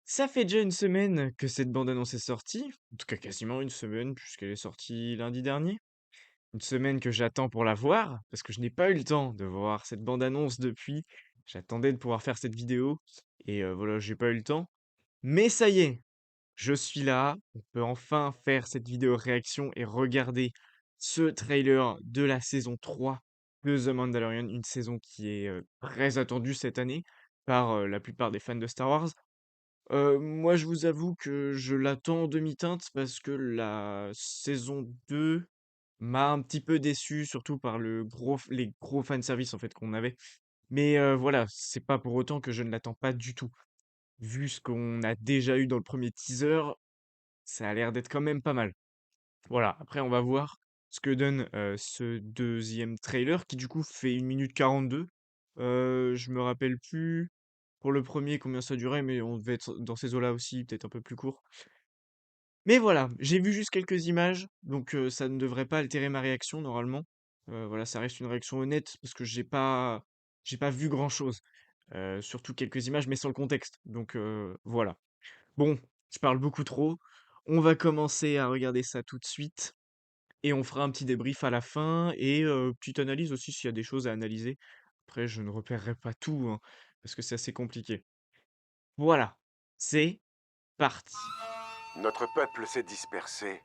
Ça fait déjà une semaine que cette bande-annonce est sortie, en tout cas quasiment une semaine puisqu'elle est sortie lundi dernier. Une semaine que j'attends pour la voir, parce que je n'ai pas eu le temps de voir cette bande-annonce depuis. J'attendais de pouvoir faire cette vidéo et voilà, j'ai pas eu le temps. Mais ça y est, je suis là. On peut enfin faire cette vidéo réaction et regarder ce trailer de la saison 3 de The Mandalorian, une saison qui est très attendue cette année par la plupart des fans de Star Wars. Moi, je vous avoue que je l'attends en demi-teinte parce que la saison 2 m'a un petit peu déçu, surtout par les gros fanservice en fait qu'on avait. Mais voilà, c'est pas pour autant que je ne l'attends pas du tout. Vu ce qu'on a déjà eu dans le premier teaser, ça a l'air d'être quand même pas mal. Voilà, après on va voir ce que donne ce deuxième trailer qui du coup fait 1 minute 42. Je me rappelle plus pour le premier combien ça durait, mais on devait être dans ces eaux-là aussi, peut-être un peu plus court. Mais voilà, j'ai vu juste quelques images, donc ça ne devrait pas altérer ma réaction normalement. Voilà, ça reste une réaction honnête parce que j'ai pas vu grand-chose. Surtout quelques images, mais sans le contexte. Donc voilà. Bon, je parle beaucoup trop. On va commencer à regarder ça tout de suite et on fera un petit débrief à la fin et petite analyse aussi s'il y a des choses à analyser. Après, je ne repérerai pas tout, hein, parce que c'est assez compliqué. Voilà, c'est parti. Notre peuple s'est dispersé,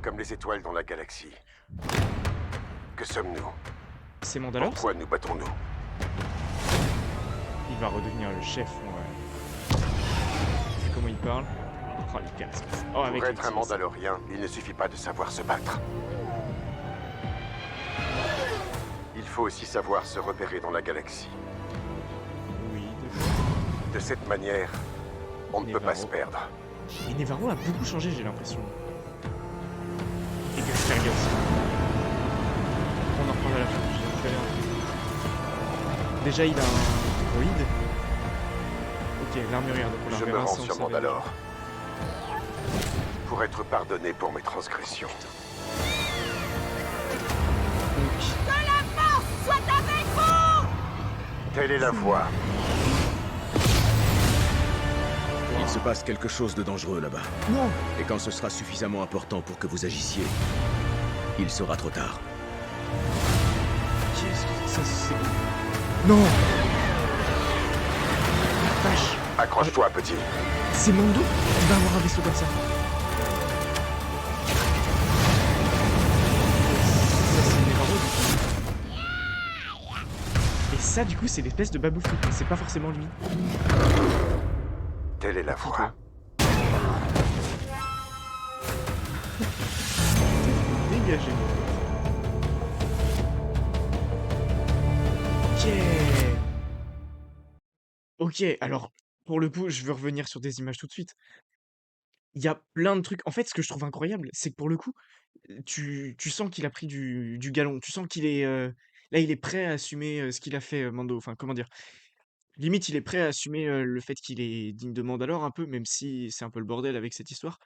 comme les étoiles dans la galaxie. Que sommes-nous? C'est Mandalore, ça? Pourquoi nous battons-nous? Il va redevenir le chef, ouais. Vu comment il parle. Oh, les casques. Oh, Pour avec les être un petits aussi. Mandalorien, il ne suffit pas de savoir se battre. Il faut aussi savoir se repérer dans la galaxie. Oui, d'accord. De cette manière, on ne peut pas se Nevarro. perdre. Et Nevarro a beaucoup changé, j'ai l'impression. Et Griff Karga aussi. On en reparle à la fin, je l'aime très bien. Déjà, il a un droïde. Ok, l'armurière, donc on la Je me reverra rends ça, on le sur savait déjà. Mandalore pour être pardonné pour mes Oh transgressions. putain. Donc, Telle est la voie. Il se waouh. passe quelque chose de dangereux là-bas. Non! Et quand ce sera suffisamment important pour que vous agissiez, il sera trop tard. Qu'est-ce que ça c'est. Non! La vache! Accroche-toi, petit. C'est Mando qui va avoir un vaisseau comme ça. Ça, c'est Nevarro, du coup. Et ça, du coup, c'est l'espèce de Babu Frick, mais c'est pas forcément lui. Telle est T'es la qui, voie. toi? Dégagez, mon pote. Ok. Ok, alors, pour le coup, je veux revenir sur des images tout de suite. Il y a plein de trucs. En fait, ce que je trouve incroyable, c'est que pour le coup, tu sens qu'il a pris du galon. Tu sens qu'il est, là, il est prêt à assumer ce qu'il a fait, Mando. Enfin, comment dire? Limite, il est prêt à assumer le fait qu'il est digne de Mandalore un peu, même si c'est un peu le bordel avec cette histoire.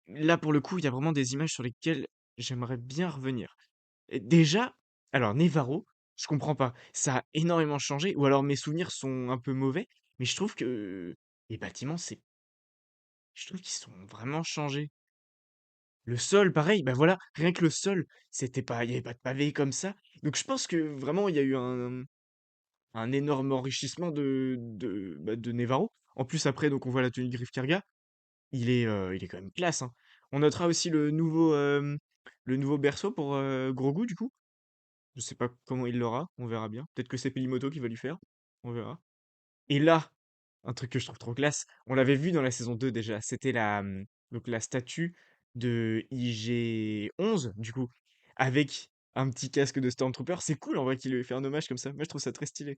Là, pour le coup, il y a vraiment des images sur lesquelles j'aimerais bien revenir. Et déjà, alors Nevarro, je comprends pas. Ça a énormément changé, ou alors mes souvenirs sont un peu mauvais, mais je trouve que les bâtiments, je trouve qu'ils sont vraiment changés. Le sol, pareil, bah voilà, rien que le sol, il y avait pas de pavé comme ça. Donc je pense que vraiment il y a eu un énorme enrichissement de Nevarro. En plus après, donc on voit la tenue de Griff Karga, il est quand même classe, hein. On notera aussi le nouveau berceau pour Grogu du coup. Je sais pas comment il l'aura, on verra bien. Peut-être que c'est Pelimoto qui va lui faire, on verra. Et là, un truc que je trouve trop classe, on l'avait vu dans la saison 2 déjà, c'était donc la statue de IG-11 du coup, avec un petit casque de Stormtrooper. C'est cool en vrai qu'il lui ait fait un hommage comme ça. Moi je trouve ça très stylé.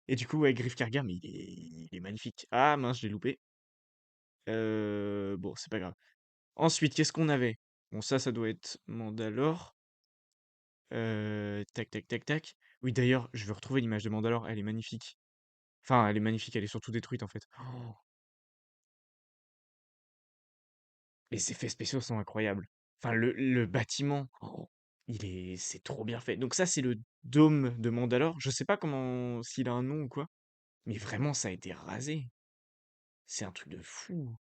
Et du coup, ouais, Griff Karga, mais il est magnifique. Ah mince, j'ai loupé. Bon, c'est pas grave. Ensuite, qu'est-ce qu'on avait? Bon, ça doit être Mandalore. Tac, tac, tac, tac. Oui, d'ailleurs, je veux retrouver l'image de Mandalore, elle est magnifique. Enfin, elle est magnifique, elle est surtout détruite en fait. Oh, les effets spéciaux sont incroyables. Enfin, le bâtiment, oh, c'est trop bien fait. Donc ça, c'est le dôme de Mandalore. Je sais pas comment, s'il a un nom ou quoi, mais vraiment, ça a été rasé. C'est un truc de fou.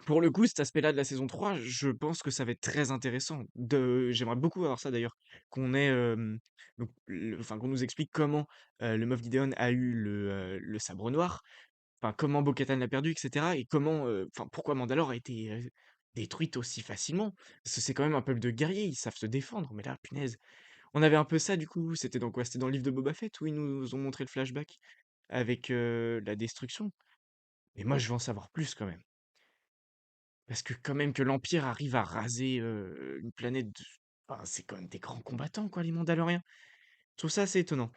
Pour le coup, cet aspect-là de la saison 3, je pense que ça va être très intéressant. J'aimerais beaucoup avoir ça d'ailleurs, qu'on ait, donc, enfin, qu'on nous explique comment le Moff Gideon a eu le sabre noir, enfin, comment Bo-Katan l'a perdu, etc. Et comment, enfin, pourquoi Mandalore a été détruite aussi facilement. Parce que c'est quand même un peuple de guerriers, ils savent se défendre. Mais là, punaise, on avait un peu ça du coup. C'était dans quoi? C'était dans le livre de Boba Fett où ils nous ont montré le flashback avec la destruction. Mais moi, je veux en savoir plus quand même. Parce que quand même que l'Empire arrive à raser, une planète de enfin, c'est quand même des grands combattants quoi, les Mandaloriens. Je trouve ça assez étonnant.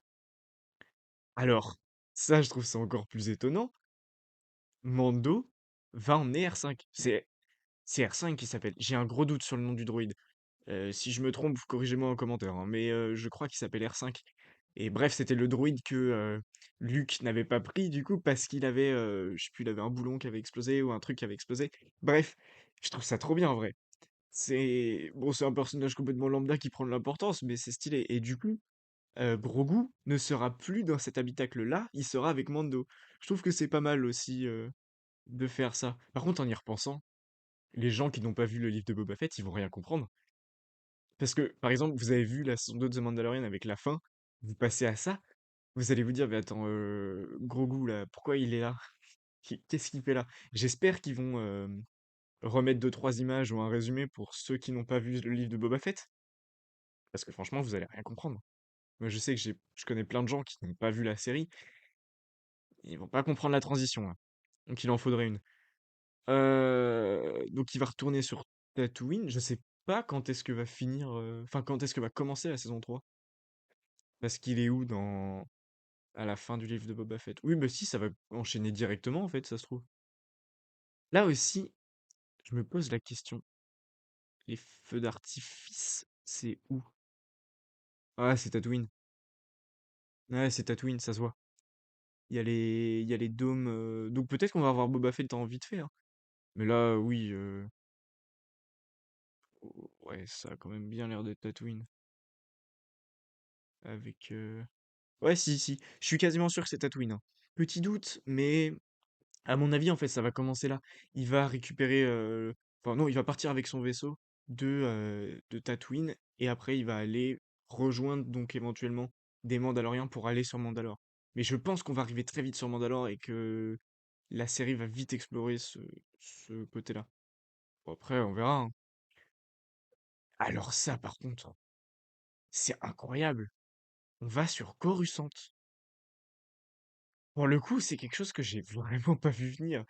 Alors, ça je trouve ça encore plus étonnant, Mando va emmener R5. C'est R5 qui s'appelle. J'ai un gros doute sur le nom du droïde. Si je me trompe, corrigez-moi en commentaire, hein, mais je crois qu'il s'appelle R5 et bref, c'était le droïde que, Luke n'avait pas pris du coup parce qu'il avait, je sais plus, il avait un boulon qui avait explosé ou un truc qui avait explosé. Bref, je trouve ça trop bien en vrai. C'est bon, c'est un personnage complètement lambda qui prend de l'importance, mais c'est stylé. Et du coup, Grogu ne sera plus dans cet habitacle-là, il sera avec Mando. Je trouve que c'est pas mal aussi de faire ça. Par contre, en y repensant, les gens qui n'ont pas vu le livre de Boba Fett, ils vont rien comprendre. Parce que, par exemple, vous avez vu la saison 2 de The Mandalorian avec la fin, vous passez à ça, vous allez vous dire, mais attends, Grogu là, pourquoi il est là? Qu'est-ce qu'il fait là? J'espère qu'ils vont remettre deux, trois images ou un résumé pour ceux qui n'ont pas vu le livre de Boba Fett. Parce que franchement, vous allez rien comprendre. Moi, je sais que je connais plein de gens qui n'ont pas vu la série, ils vont pas comprendre la transition, là. Donc il en faudrait une. Donc il va retourner sur Tatooine. Je sais pas quand est-ce que va finir, enfin quand est-ce que va commencer la saison 3. Parce qu'il est où dans à la fin du livre de Boba Fett? Oui, bah si, ça va enchaîner directement en fait, ça se trouve. Là aussi, je me pose la question. Les feux d'artifice, c'est où? Ah, c'est Tatooine. Ouais, c'est Tatooine, ça se voit. Il y a les dômes. Donc peut-être qu'on va avoir Boba Fett en vite fait, hein. Mais là, oui, ouais, ça a quand même bien l'air d'être Tatooine. Avec. Ouais, si, si. Je suis quasiment sûr que c'est Tatooine, hein. Petit doute, mais à mon avis, en fait, ça va commencer là. Il va récupérer. Enfin, non, il va partir avec son vaisseau de Tatooine et après, il va aller rejoindre donc éventuellement des Mandaloriens pour aller sur Mandalore. Mais je pense qu'on va arriver très vite sur Mandalore et que la série va vite explorer ce côté-là. Bon, après, on verra, hein. Alors ça, par contre, c'est incroyable. On va sur Coruscant. Pour le coup, c'est quelque chose que j'ai vraiment pas vu venir.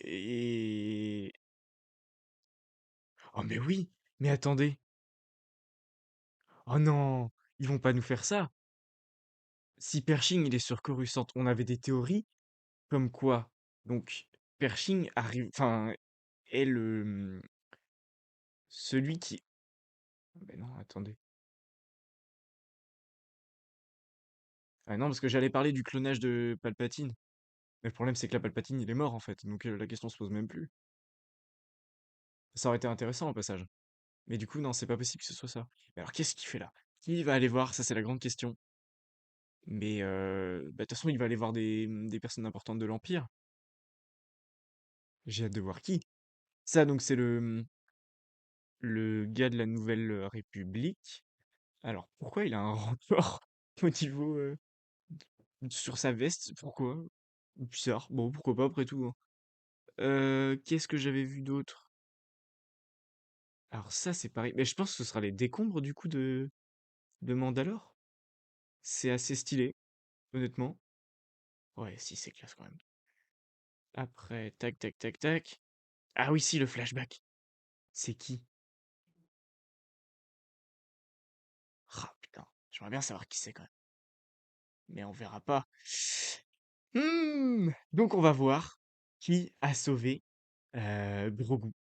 Et... Oh mais oui, mais attendez. Oh non, ils vont pas nous faire ça. Si Pershing, il est sur Coruscant, on avait des théories comme quoi. Donc, Pershing arrive, enfin, est celui qui... Mais non, attendez. Ah non, parce que j'allais parler du clonage de Palpatine. Mais le problème, c'est que la Palpatine, il est mort, en fait. Donc, la question se pose même plus. Ça aurait été intéressant, au passage. Mais du coup, non, c'est pas possible que ce soit ça. Mais alors, qu'est-ce qu'il fait là? Qui va aller voir? Ça, c'est la grande question. Mais, bah, de toute façon, il va aller voir des personnes importantes de l'Empire. J'ai hâte de voir qui. Ça, donc, c'est le gars de la Nouvelle République. Alors, pourquoi il a un rapport au niveau, sur sa veste? Pourquoi? Bizarre. Bon, pourquoi pas, après tout, hein. Qu'est-ce que j'avais vu d'autre? Alors ça, c'est pareil. Mais je pense que ce sera les décombres, du coup, de Mandalore. C'est assez stylé, honnêtement. Ouais, si, c'est classe quand même. Après, tac, tac, tac, tac. Ah oui, si, le flashback. C'est qui? Ah, putain. J'aimerais bien savoir qui c'est quand même. Mais on verra pas. Donc on va voir qui a sauvé Grogu.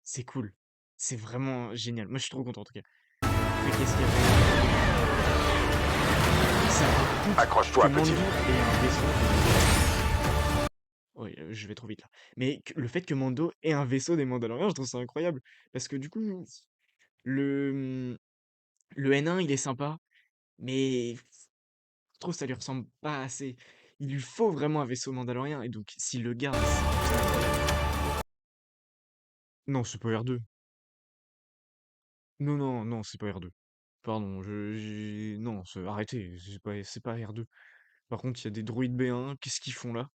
C'est cool. C'est vraiment génial. Moi, je suis trop content en tout cas. Après, qu'est-ce qu'il y avait? Ça, par contre, que Accroche-toi, Mando petit. ait un vaisseau. Oui, je vais trop vite là. Mais le fait que Mando ait un vaisseau des Mandaloriens, je trouve ça incroyable. Parce que du coup, le, le N1, il est sympa, mais je trouve que ça lui ressemble pas assez. il lui faut vraiment un vaisseau mandalorien, et donc s'il le garde, c'est incroyable. Non, c'est pas R2. Non, non, non, c'est pas R2. Pardon, non, arrêtez, c'est pas R2. Par contre, il y a des droïdes B1, qu'est-ce qu'ils font là?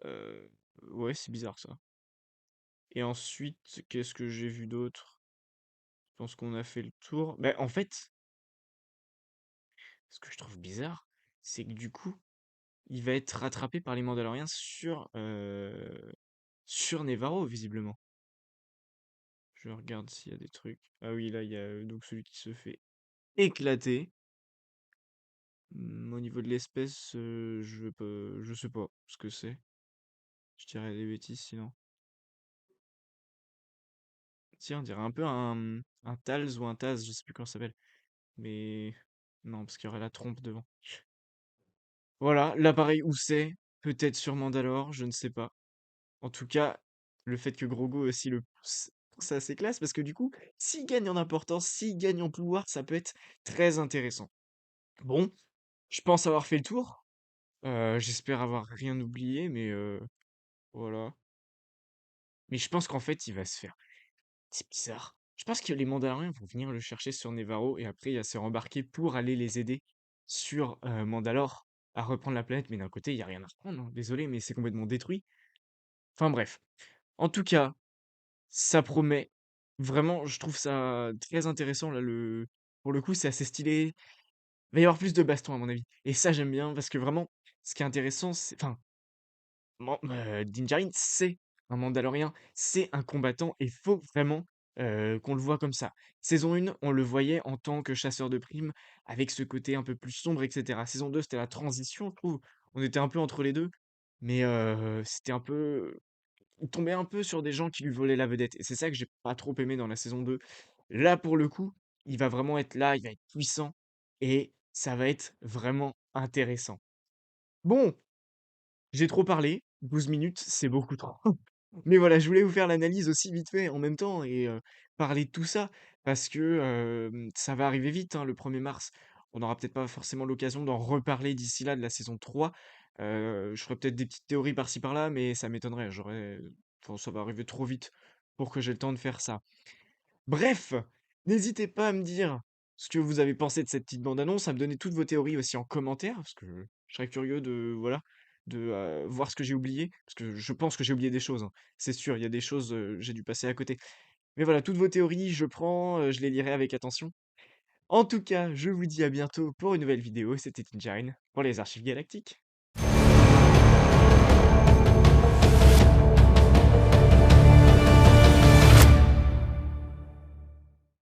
Euh, ouais, c'est bizarre ça. Et ensuite, qu'est-ce que j'ai vu d'autre? Je pense qu'on a fait le tour. Ben, en fait, ce que je trouve bizarre, c'est que du coup, il va être rattrapé par les Mandaloriens sur Nevarro, visiblement. Je regarde s'il y a des trucs. Ah oui, là, il y a donc celui qui se fait éclater. Au niveau de l'espèce, je sais pas ce que c'est. Je dirais des bêtises sinon. Tiens, on dirait un peu un Tals ou un Taz, je sais plus comment ça s'appelle. Mais non, parce qu'il y aurait la trompe devant. Voilà, l'appareil où c'est, peut-être sur Mandalore, je ne sais pas. En tout cas, le fait que Grogu aussi le pousse, c'est assez classe parce que du coup, s'il gagne en importance, s'il gagne en pouvoir, ça peut être très intéressant. Bon, je pense avoir fait le tour. J'espère avoir rien oublié, mais voilà. Mais je pense qu'en fait, il va se faire. C'est bizarre. Je pense que les Mandaloriens vont venir le chercher sur Nevarro et après il va se rembarquer pour aller les aider sur Mandalore à reprendre la planète. Mais d'un côté, il n'y a rien à reprendre, hein. Désolé, mais c'est complètement détruit. Enfin bref. En tout cas, ça promet. Vraiment, je trouve ça très intéressant là. Pour le coup, c'est assez stylé. Il va y avoir plus de baston à mon avis. Et ça, j'aime bien parce que vraiment, ce qui est intéressant, c'est. Enfin, Din Djarin, c'est un Mandalorien, c'est un combattant et faut vraiment qu'on le voit comme ça. Saison 1, on le voyait en tant que chasseur de primes, avec ce côté un peu plus sombre, etc. Saison 2, c'était la transition, je trouve. On était un peu entre les deux, mais c'était un peu. Il tombait un peu sur des gens qui lui volaient la vedette. Et c'est ça que j'ai pas trop aimé dans la saison 2. Là, pour le coup, il va vraiment être là, il va être puissant, et ça va être vraiment intéressant. Bon, j'ai trop parlé, 12 minutes, c'est beaucoup trop. Mais voilà, je voulais vous faire l'analyse aussi vite fait en même temps et parler de tout ça parce que ça va arriver vite, hein, le 1er mars. On n'aura peut-être pas forcément l'occasion d'en reparler d'ici là de la saison 3. Je ferai peut-être des petites théories par-ci par-là, mais ça m'étonnerait. Enfin, ça va arriver trop vite pour que j'ai le temps de faire ça. Bref, n'hésitez pas à me dire ce que vous avez pensé de cette petite bande-annonce, à me donner toutes vos théories aussi en commentaire, parce que je serais curieux de, voilà, de voir ce que j'ai oublié, parce que je pense que j'ai oublié des choses, hein. C'est sûr, il y a des choses, j'ai dû passer à côté. Mais voilà, toutes vos théories, je prends, je les lirai avec attention. En tout cas, je vous dis à bientôt pour une nouvelle vidéo. C'était Tinjarine pour les Archives Galactiques.